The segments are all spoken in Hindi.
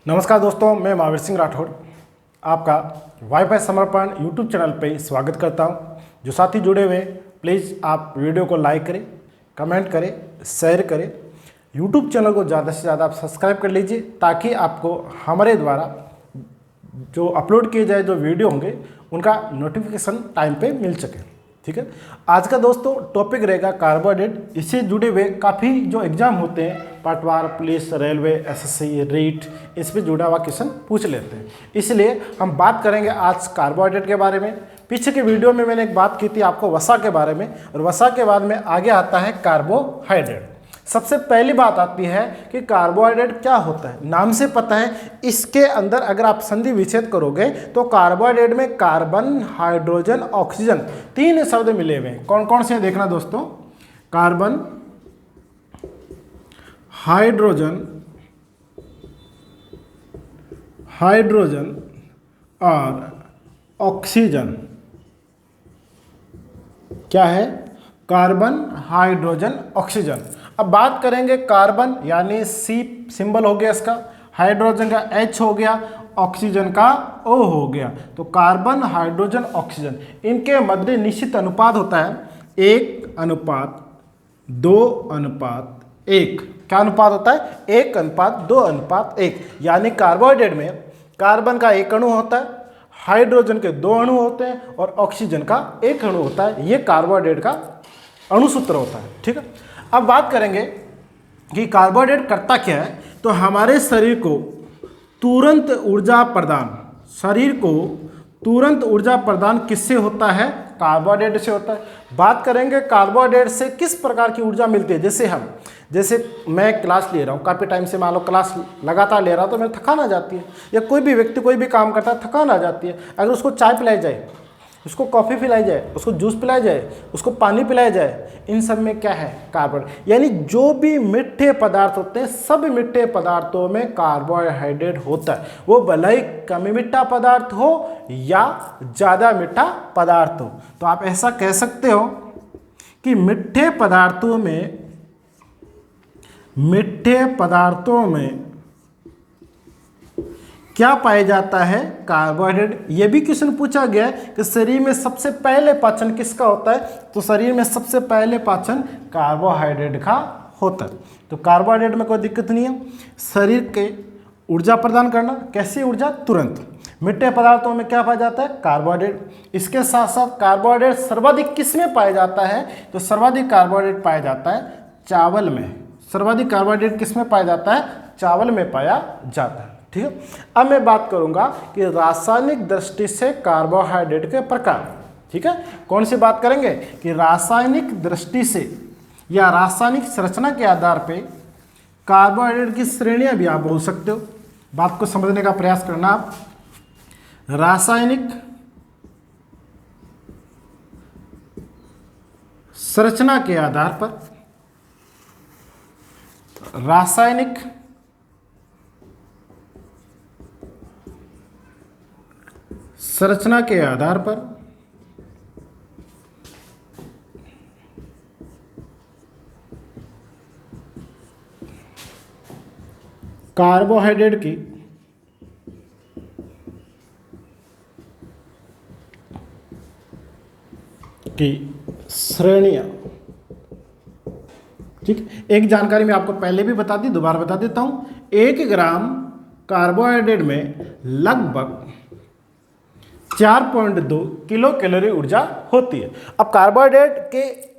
नमस्कार दोस्तों, मैं महावीर सिंह राठौड़ आपका वाईफाई समर्पण यूट्यूब चैनल पे स्वागत करता हूं। जो साथी जुड़े हुए प्लीज़ आप वीडियो को लाइक करें, कमेंट करें, शेयर करें। यूट्यूब चैनल को ज़्यादा से ज़्यादा आप सब्सक्राइब कर लीजिए ताकि आपको हमारे द्वारा जो अपलोड किए जाए जो वीडियो होंगे उनका नोटिफिकेशन टाइम पे मिल सके। ठीक है, आज का दोस्तों टॉपिक रहेगा कार्बोहाइड्रेट। इससे जुड़े हुए काफ़ी जो एग्जाम होते हैं पटवार, पुलिस, रेलवे, एसएससी, रीट, इस पर जुड़ा हुआ क्वेश्चन पूछ लेते हैं। इसलिए हम बात करेंगे आज कार्बोहाइड्रेट के बारे में। पीछे के वीडियो में मैंने एक बात की थी आपको वसा के बारे में, और वसा के बाद में आगे आता है कार्बोहाइड्रेट। सबसे पहली बात आती है कि कार्बोहाइड्रेट क्या होता है। नाम से पता है, इसके अंदर अगर आप संधि विच्छेद करोगे तो कार्बोहाइड्रेट में कार्बन, हाइड्रोजन, ऑक्सीजन तीन शब्द मिले हुए हैं। कौन कौन से देखना दोस्तों? कार्बन, हाइड्रोजन और ऑक्सीजन। क्या है? Carbon, hydrogen, oxygen. अब बात करेंगे कार्बन यानी सी सिंबल हो गया इसका, हाइड्रोजन का H हो गया, ऑक्सीजन का O हो गया। तो कार्बन, हाइड्रोजन, ऑक्सीजन, इनके मध्य निश्चित अनुपात होता है 1:2:1। क्या अनुपात होता है? 1:2:1। यानी कार्बोहाइड्रेट में कार्बन का एक अणु होता है, हाइड्रोजन के 2 अणु होते हैं और ऑक्सीजन का 1 अणु होता है। ये कार्बोहाइड्रेट का अणुसूत्र होता है। ठीक है, अब बात करेंगे कि कार्बोहाइड्रेट करता क्या है। तो हमारे शरीर को तुरंत ऊर्जा प्रदान किससे होता है? कार्बोहाइड्रेट से होता है। बात करेंगे कार्बोहाइड्रेट से किस प्रकार की ऊर्जा मिलती है। जैसे मैं क्लास ले रहा हूँ, काफ़ी टाइम से मान लो क्लास लगातार ले रहा हूँ तो मेरे थकान आ जाती है, या कोई भी व्यक्ति कोई भी काम करता है थकान आ जाती है। अगर उसको चाय पिलाई जाए, उसको कॉफ़ी पिलाई जाए, उसको जूस पिलाया जाए, उसको पानी पिलाया जाए, इन सब में क्या है? कार्बोहाइड्रेट। यानी जो भी मीठे पदार्थ होते हैं सब मीठे पदार्थों में कार्बोहाइड्रेट होता है। वो भले ही कम मीठा पदार्थ हो या ज़्यादा मीठा पदार्थ हो। तो आप ऐसा कह सकते हो कि मीठे पदार्थों में क्या पाया जाता है? कार्बोहाइड्रेट। यह भी क्वेश्चन पूछा गया है कि शरीर में सबसे पहले पाचन किसका होता है? तो शरीर में सबसे पहले पाचन कार्बोहाइड्रेट का होता है। तो कार्बोहाइड्रेट में कोई दिक्कत नहीं है। शरीर के ऊर्जा प्रदान करना, कैसी ऊर्जा? तुरंत। मीठे पदार्थों में क्या पाया जाता है? कार्बोहाइड्रेट। इसके साथ साथ कार्बोहाइड्रेट सर्वाधिक किस में पाया जाता है? तो सर्वाधिक कार्बोहाइड्रेट पाया जाता है चावल में। सर्वाधिक कार्बोहाइड्रेट किस में पाया जाता है? चावल में पाया जाता है। ठीक है, अब मैं बात करूंगा कि रासायनिक दृष्टि से कार्बोहाइड्रेट के प्रकार। ठीक है, कौन सी बात करेंगे? कि रासायनिक दृष्टि से या रासायनिक संरचना के आधार पे कार्बोहाइड्रेट की श्रेणियां भी आप बोल सकते हो। बात को समझने का प्रयास करना आप। रासायनिक संरचना के आधार पर कार्बोहाइड्रेट की श्रेणियां। ठीक, एक जानकारी मैं आपको पहले भी बता दी, दोबारा बता देता हूं। 1 ग्राम कार्बोहाइड्रेट में लगभग 4.2 किलो कैलोरी ऊर्जा होती है। अब कार्बोहाइड्रेट के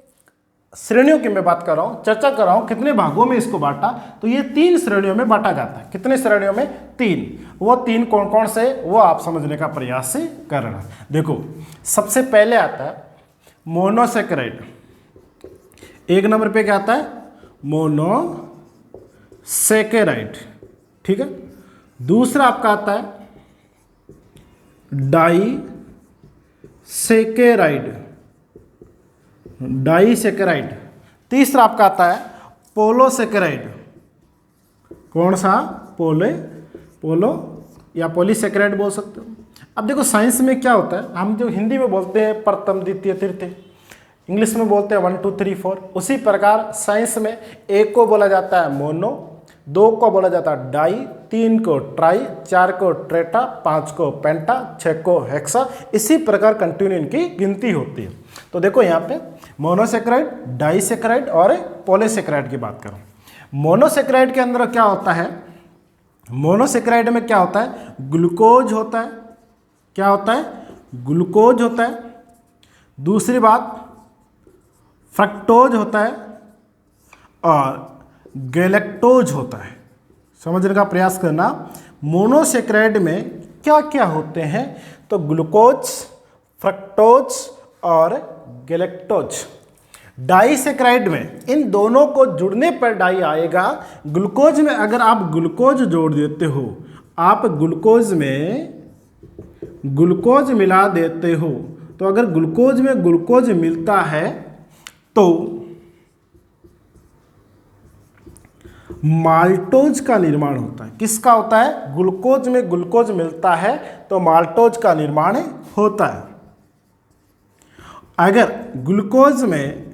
श्रेणियों की मैं बात कर रहा हूं, चर्चा कर रहा हूं कितने भागों में इसको बांटा। तो ये 3 श्रेणियों में बांटा जाता है। कितने श्रेणियों में? 3। वो 3 कौन कौन से, वो आप समझने का प्रयास से करना। देखो, सबसे पहले आता है मोनोसैकेराइड। 1 नंबर पे क्या आता है? मोनोसैकेराइड। ठीक है, दूसरा आपका आता है डाइसैकेराइड। तीसरा आपका आता है पोलोसैकेराइड। कौन सा? पोलो या पॉलीसैकेराइड बोल सकते हो। अब देखो साइंस में क्या होता है, हम जो हिंदी में बोलते हैं प्रथम, द्वितीय, तृतीय, इंग्लिश में बोलते हैं 1 2 3 4, उसी प्रकार साइंस में एक को बोला जाता है मोनो, 2 को बोला जाता है डाई, 3 को ट्राई, 4 को ट्रेटा, 5 को पेंटा, 6 को हेक्सा। इसी प्रकार कंटिन्यू इनकी गिनती होती है। तो देखो यहाँ पे मोनोसेक्राइड, डाइसेक्राइड और पॉलीसेक्राइड की बात करूँ। मोनोसेक्राइड के अंदर क्या होता है, मोनोसेक्राइड में क्या होता है, ग्लूकोज होता है। क्या होता है, ग्लूकोज होता है। दूसरी बात फ्रक्टोज होता है और गैलेक्टोज होता है। समझने का प्रयास करना, मोनोसेक्राइड में क्या क्या होते हैं, तो ग्लूकोज, फ्रक्टोज और गैलेक्टोज। डाइसेक्राइड में इन दोनों को जुड़ने पर डाई आएगा। ग्लूकोज में अगर आप ग्लूकोज जोड़ देते हो, आप ग्लूकोज में ग्लूकोज मिला देते हो, तो अगर ग्लूकोज में ग्लूकोज मिलता है तो माल्टोज का निर्माण होता है। किसका होता है, ग्लूकोज में ग्लूकोज मिलता है तो माल्टोज का निर्माण होता है। अगर ग्लूकोज में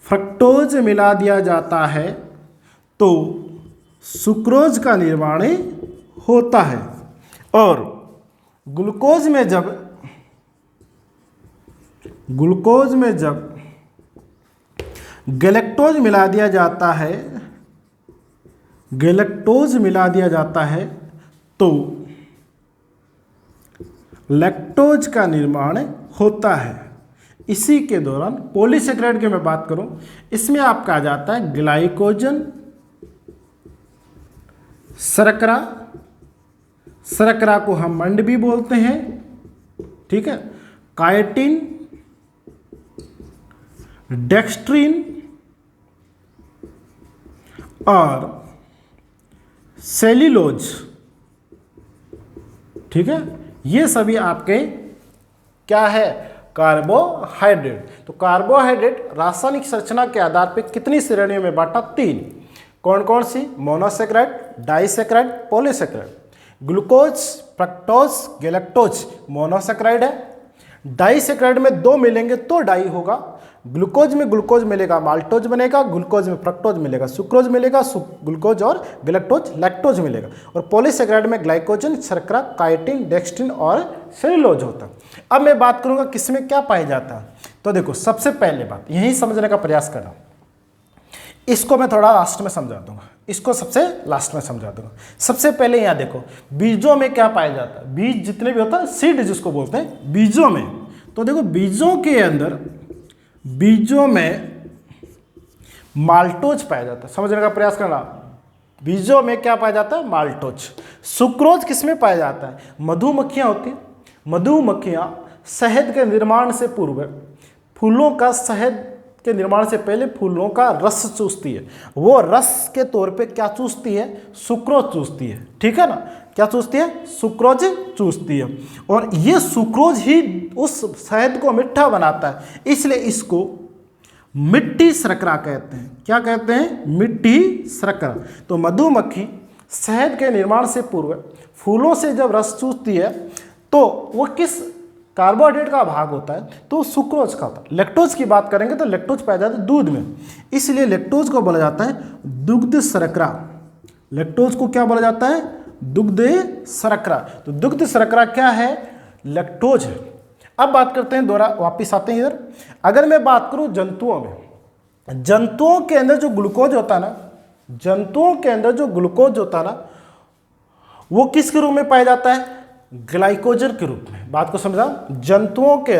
फ्रक्टोज मिला दिया जाता है तो सुक्रोज का निर्माण होता है। और ग्लूकोज में जब गैलेक्टोज मिला दिया जाता है, गैलेक्टोज मिला दिया जाता है तो लैक्टोज का निर्माण होता है। इसी के दौरान पॉलीसेक्राइड की मैं बात करूं, इसमें आपका आ जाता है ग्लाइकोजन, शर्करा, शर्करा को हम मंड भी बोलते हैं, ठीक है, काइटिन, डेक्स्ट्रिन और सेल्यूलोज, ठीक है। ये सभी आपके क्या है, कार्बोहाइड्रेट। तो कार्बोहाइड्रेट रासायनिक संरचना के आधार पर कितनी श्रेणियों में बांटा, 3। कौन कौन सी, monosaccharide, disaccharide, polysaccharide. Glucose, fructose, galactose monosaccharide है। डाइसेक्राइड में 2 मिलेंगे तो डाई होगा। ग्लूकोज में ग्लूकोज मिलेगा माल्टोज बनेगा, ग्लूकोज में फ्रक्टोज मिलेगा सुक्रोज मिलेगा, ग्लूकोज और गैलेक्टोज लैक्टोज मिलेगा। और पॉलीसेक्राइड में ग्लाइकोजन, शर्करा, काइटिन, डेक्स्ट्रिन और सेल्यूलोज होता है। अब मैं बात करूंगा किसमें क्या पाया जाता है। तो देखो, सबसे पहले बात यही समझने का प्रयास करना, इसको मैं थोड़ा लास्ट में समझा दूंगा, इसको सबसे लास्ट में समझा दूंगा। सबसे पहले यहाँ देखो, बीजों में क्या पाया जाता है, बीज जितने भी होता है, सीड जिसको बोलते हैं, बीजों में। तो देखो, बीजों के अंदर, बीजों में माल्टोज पाया जाता है। समझने का प्रयास करना, बीजों में क्या पाया जाता है, माल्टोज। सुक्रोज किसमें पाया जाता है, मधुमक्खियाँ होती हैं। मधुमक्खियाँ शहद के निर्माण से पूर्व, फूलों का शहद के निर्माण से पहले फूलों का रस चूसती है। वो रस के तौर पे क्या चूसती है, सुक्रोज चूसती है, ठीक है ना। क्या चूसती है, सुक्रोज चूसती है। और ये सुक्रोज ही उस शहद को मीठा बनाता है, इसलिए इसको मिट्टी शर्करा कहते हैं। क्या कहते हैं, मिट्टी शर्करा। तो मधुमक्खी शहद के निर्माण से पूर्व फूलों से जब रस चूसती है तो वो किस कार्बोहाइड्रेट का भाग होता है, तो सुक्रोज का होता है। लैक्टोज की बात करेंगे तो लैक्टोज पाया जाता है दूध में, इसलिए लैक्टोज को बोला जाता है दुग्ध शर्करा। लैक्टोज को क्या बोला जाता है, दुग्ध शर्करा। तो दुग्ध शर्करा क्या है, लैक्टोज है। अब बात करते हैं, दोबारा वापिस आते हैं इधर। अगर मैं बात करूं जंतुओं में, जंतुओं के अंदर जो ग्लूकोज होता है ना, जंतुओं के अंदर जो ग्लूकोज होता है ना, वो किसके रूप में पाया जाता है, ग्लाइकोजन के रूप में। बात को समझा, जंतुओं के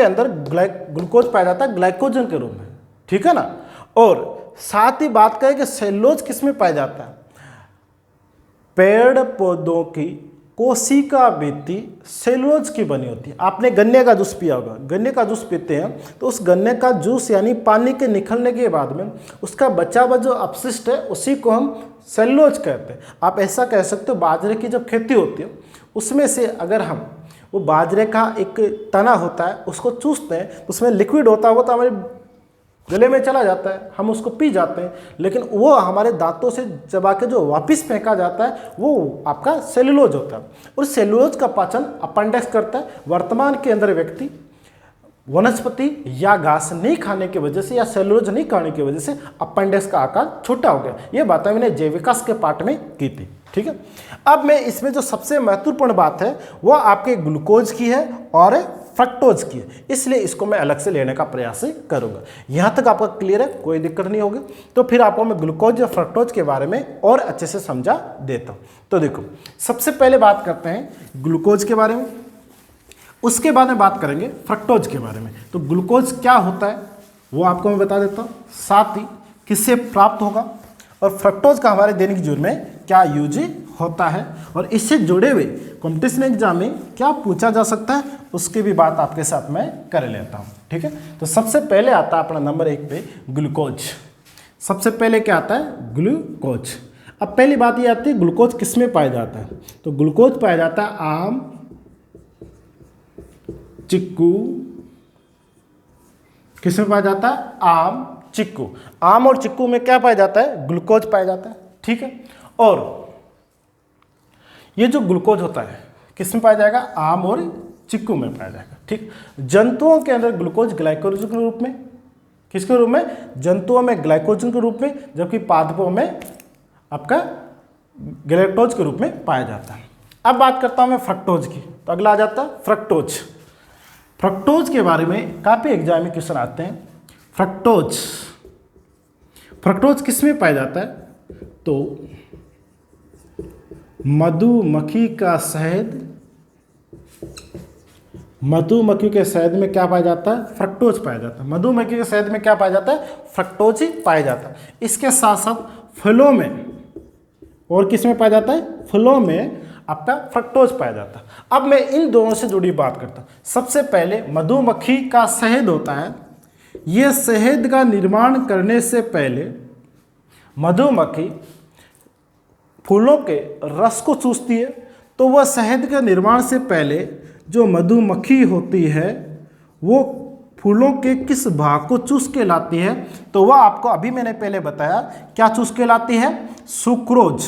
अंदर ग्लूकोज पाया जाता है ग्लाइकोजन के रूप में, ठीक है ना। और साथ ही बात करें कि सेल्यूलोज किस में पाया जाता है, पेड़ पौधों की कोशिका भित्ति सेल्यूलोज की बनी होती है। आपने गन्ने का जूस पिया होगा, गन्ने का जूस पीते हैं तो उस गन्ने का जूस यानी पानी के निकलने के बाद में उसका बचा हुआ जो अपशिष्ट है उसी को हम सेल्यूलोज कहते हैं। आप ऐसा कह सकते हो, बाजरे की जब खेती होती है उसमें से अगर हम वो बाजरे का एक तना होता है उसको चूसते हैं तो उसमें लिक्विड होता है, वो तो हमारे गले में चला जाता है, हम उसको पी जाते हैं, लेकिन वो हमारे दांतों से चबा के जो वापस फेंका जाता है वो आपका सेल्यूलोज होता है। और सेल्यूलोज का पाचन अपेंडिक्स करता है। वर्तमान के अंदर व्यक्ति वनस्पति या घास नहीं खाने की वजह से या सेलुलोज नहीं खाने की वजह से अपेंडिक्स का आकार छोटा हो गया। ये बातें मैंने जैव विकास के पार्ट में की थी। ठीक है, अब मैं इसमें जो सबसे महत्वपूर्ण बात है वो आपके ग्लूकोज की है और फ्रक्टोज की है, इसलिए इसको मैं अलग से लेने का प्रयास करूंगा। यहाँ तक आपका क्लियर है, कोई दिक्कत नहीं होगी। तो फिर आपको मैं ग्लूकोज या फ्रक्टोज के बारे में और अच्छे से समझा देता हूँ। तो देखो, सबसे पहले बात करते हैं ग्लूकोज के बारे में, उसके बाद में बात करेंगे फ्रक्टोज के बारे में। तो ग्लूकोज क्या होता है वो आपको मैं बता देता हूँ, साथ ही किससे प्राप्त होगा और फ्रक्टोज का हमारे दैनिक जीवन में क्या यूज होता है और इससे जुड़े हुए कॉम्पिटिशन एग्जाम में क्या पूछा जा सकता है उसकी भी बात आपके साथ मैं कर लेता हूँ। ठीक है, तो सबसे पहले आता है अपना नंबर 1 पे ग्लूकोज। सबसे पहले क्या आता है? ग्लूकोज। अब पहली बात ये आती है ग्लूकोज किस में पाया जाता है? तो ग्लूकोज पाया जाता है आम, चिक्कू, किस में पाया जाता है? आम, चिक्कू। आम और चिक्कू में क्या पाया जाता है? ग्लूकोज पाया जाता है। ठीक है, और ये जो ग्लूकोज होता है किस में पाया जाएगा? आम और चिक्कू में पाया जाएगा। ठीक, जंतुओं के अंदर ग्लूकोज ग्लाइकोजन के रूप में, किसके रूप में? जंतुओं में ग्लाइकोजन के रूप में, जबकि पादपों में आपका गैलेक्टोज के रूप में पाया जाता है। अब बात करता हूं मैं फ्रक्टोज की, तो अगला आ जाता है फ्रक्टोज। फ्रक्टोज के बारे में काफी एग्जाम में क्वेश्चन आते हैं। फ्रक्टोज, फ्रक्टोज किस में पाया जाता है? तो मधुमक्खी का शहद, मधुमक्खी के शहद में क्या पाया जाता है? फ्रक्टोज पाया जाता है। मधुमक्खी के शहद में क्या पाया जाता है? फ्रक्टोज ही पाया जाता है। इसके साथ साथ फलों में, और किस में पाया जाता है? फलों में आपका फ्रक्टोज पाया जाता है। अब मैं इन दोनों से जुड़ी बात करता हूं। सबसे पहले मधुमक्खी का शहद होता है, यह शहद का निर्माण करने से पहले मधुमक्खी फूलों के रस को चूसती है, तो वह शहद के निर्माण से पहले जो मधुमक्खी होती है वो फूलों के किस भाग को चूस के लाती है? तो वह आपको अभी मैंने पहले बताया क्या चूस के लाती है? सुक्रोज।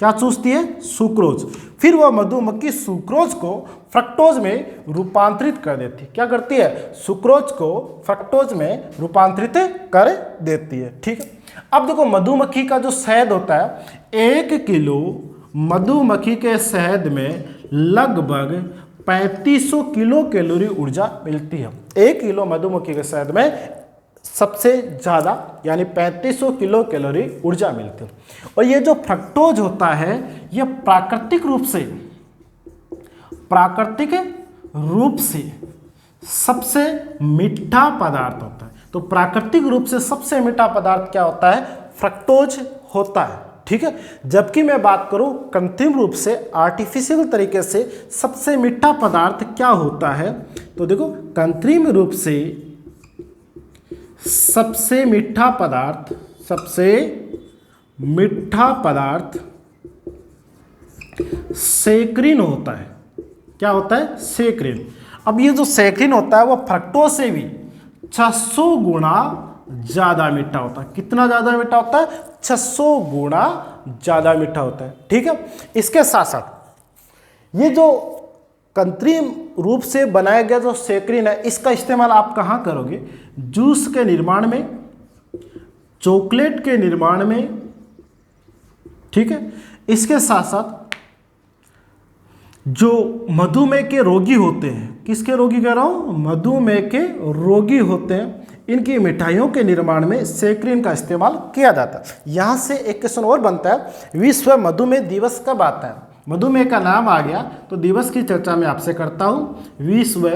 क्या चूसती है? सुक्रोज। फिर वह मधुमक्खी सुक्रोज को फ्रक्टोज में रूपांतरित कर देती है। क्या करती है? सुक्रोज को फ्रक्टोज में रूपांतरित कर देती है। ठीक है, अब देखो मधुमक्खी का जो शहद होता है, 1 किलो मधुमक्खी के शहद में लगभग 3500 किलो कैलोरी ऊर्जा मिलती है। 1 किलो मधुमक्खी के शहद में सबसे ज़्यादा यानी 3500 किलो कैलोरी ऊर्जा मिलती है। और ये जो फ्रक्टोज होता है ये प्राकृतिक रूप से सबसे मीठा पदार्थ होता है। तो प्राकृतिक रूप से सबसे मीठा पदार्थ क्या होता है? फ्रक्टोज होता है। ठीक है, जबकि मैं बात करूं कृत्रिम रूप से आर्टिफिशियल तरीके से सबसे मीठा पदार्थ क्या होता है? तो देखो कृत्रिम रूप से सबसे मीठा पदार्थ सेक्रिन होता है। क्या होता है? सेक्रिन। अब ये जो सेक्रिन होता है वो फ्रक्टोज से भी 600 गुना ज्यादा मीठा होता है। कितना ज्यादा मीठा होता है? 600 गुना ज्यादा मीठा होता है। ठीक है, इसके साथ साथ ये जो कृत्रिम रूप से बनाया गया जो सेक्रिन है इसका इस्तेमाल आप कहाँ करोगे? जूस के निर्माण में, चॉकलेट के निर्माण में। ठीक है, इसके साथ साथ जो मधुमेह के रोगी होते हैं, किसके रोगी कह रहा हूं? मधुमेह के रोगी होते हैं, इनकी मिठाइयों के निर्माण में सेक्रिन का इस्तेमाल किया जाता है। यहां से एक क्वेश्चन और बनता है, विश्व मधुमेह दिवस कब आता है? मधुमेह का नाम आ गया तो दिवस की चर्चा मैं आपसे करता हूं। विश्व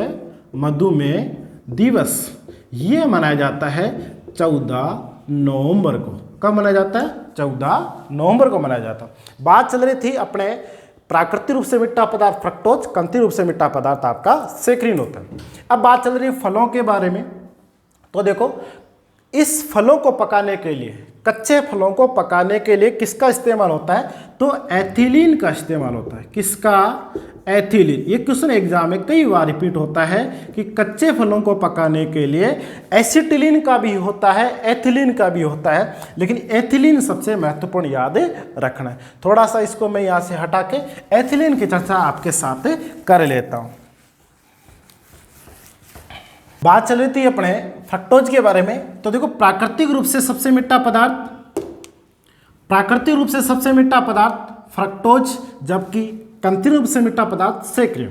मधुमेह दिवस ये मनाया जाता है 14 नवंबर को। कब मनाया जाता है? 14 नवंबर को मनाया जाता है। बात चल रही थी अपने प्राकृतिक रूप से मीठा पदार्थ फ्रक्टोज, कृत्रिम रूप से मीठा पदार्थ आपका सेक्रिन होता है। अब बात चल रही है फलों के बारे में। तो देखो इस फलों को पकाने के लिए, कच्चे फलों को पकाने के लिए किसका इस्तेमाल होता है? तो एथिलीन का इस्तेमाल होता है। किसका? एथिलीन। ये क्वेश्चन एग्जाम में कई बार रिपीट होता है कि कच्चे फलों को पकाने के लिए एसिटिलीन का भी होता है, एथिलीन का भी होता है, लेकिन एथिलीन सबसे महत्वपूर्ण याद रखना है। थोड़ा सा इसको मैं यहाँ से हटा के एथिलीन की चर्चा आपके साथ कर लेता हूँ। बात चल रही थी अपने फ्रक्टोज के बारे में। तो देखो प्राकृतिक रूप से सबसे मीठा पदार्थ फ्रक्टोज, जबकि कृत्रिम रूप से मीठा पदार्थ सेक्रियम।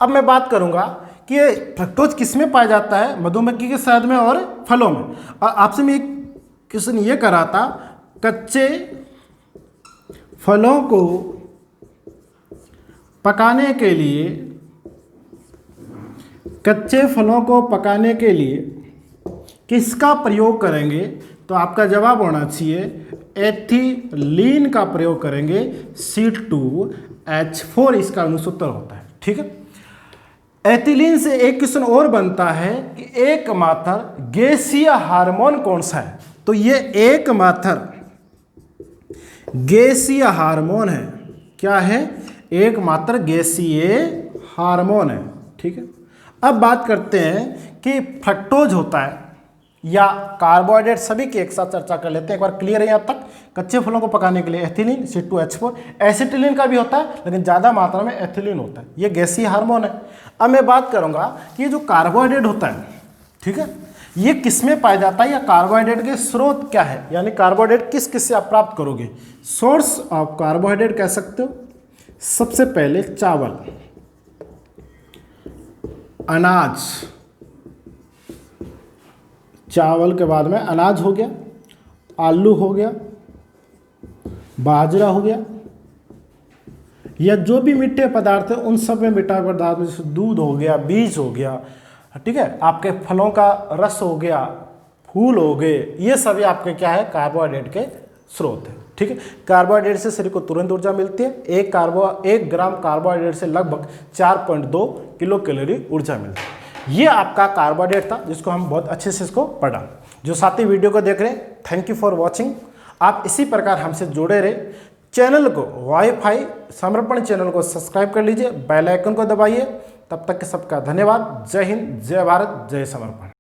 अब मैं बात करूंगा कि ये फ्रक्टोज किस में पाया जाता है, मधुमक्खी के शहद में और फलों में। और आपसे मैं एक क्वेश्चन ये कर रहा था, कच्चे फलों को पकाने के लिए किसका प्रयोग करेंगे? तो आपका जवाब होना चाहिए एथिलीन का प्रयोग करेंगे। C2H4 इसका अनुसूत्र होता है। ठीक है, एथिलीन से एक क्वेश्चन और बनता है कि एकमात्र गैसीय हार्मोन कौन सा है? तो ये एकमात्र गैसीय हार्मोन है। क्या है? एकमात्र गैसीय हार्मोन है। ठीक है, अब बात करते हैं कि फ्रक्टोज होता है या कार्बोहाइड्रेट, सभी की एक साथ चर्चा कर लेते हैं। एक बार क्लियर है यहाँ तक? कच्चे फलों को पकाने के लिए एथिलीन, C2H4, एसिटिलीन का भी होता है लेकिन ज़्यादा मात्रा में एथिलीन होता है। ये गैसीय हार्मोन है। अब मैं बात करूँगा कि ये जो कार्बोहाइड्रेट होता है, ठीक है, ये किस में पाया जाता है या कार्बोहाइड्रेट के स्रोत क्या है, यानी कार्बोहाइड्रेट किस से आप प्राप्त करोगे? सोर्स ऑफ कार्बोहाइड्रेट कह सकते हो। सबसे पहले चावल, अनाज, चावल के बाद में अनाज हो गया, आलू हो गया, बाजरा हो गया, या जो भी मीठे पदार्थ है उन सब में मीठा पदार्थ में जैसे दूध हो गया, बीज हो गया, ठीक है, आपके फलों का रस हो गया, फूल हो गए, ये सभी आपके क्या है? कार्बोहाइड्रेट के स्रोत है। ठीक है, कार्बोहाइड्रेट से शरीर को तुरंत ऊर्जा मिलती है। एक ग्राम कार्बोहाइड्रेट से लगभग 4.2 किलो कैलोरी ऊर्जा मिलती है। ये आपका कार्बोहाइड्रेट था जिसको हम बहुत अच्छे से इसको पढ़ा। जो साथी वीडियो को देख रहे हैं, थैंक यू फॉर वॉचिंग। आप इसी प्रकार हमसे जुड़े रहे। चैनल को, वाईफाई समर्पण चैनल को सब्सक्राइब कर लीजिए, बेल आइकन को दबाइए। तब तक के सबका धन्यवाद। जय हिंद, जय भारत, जय समर्पण।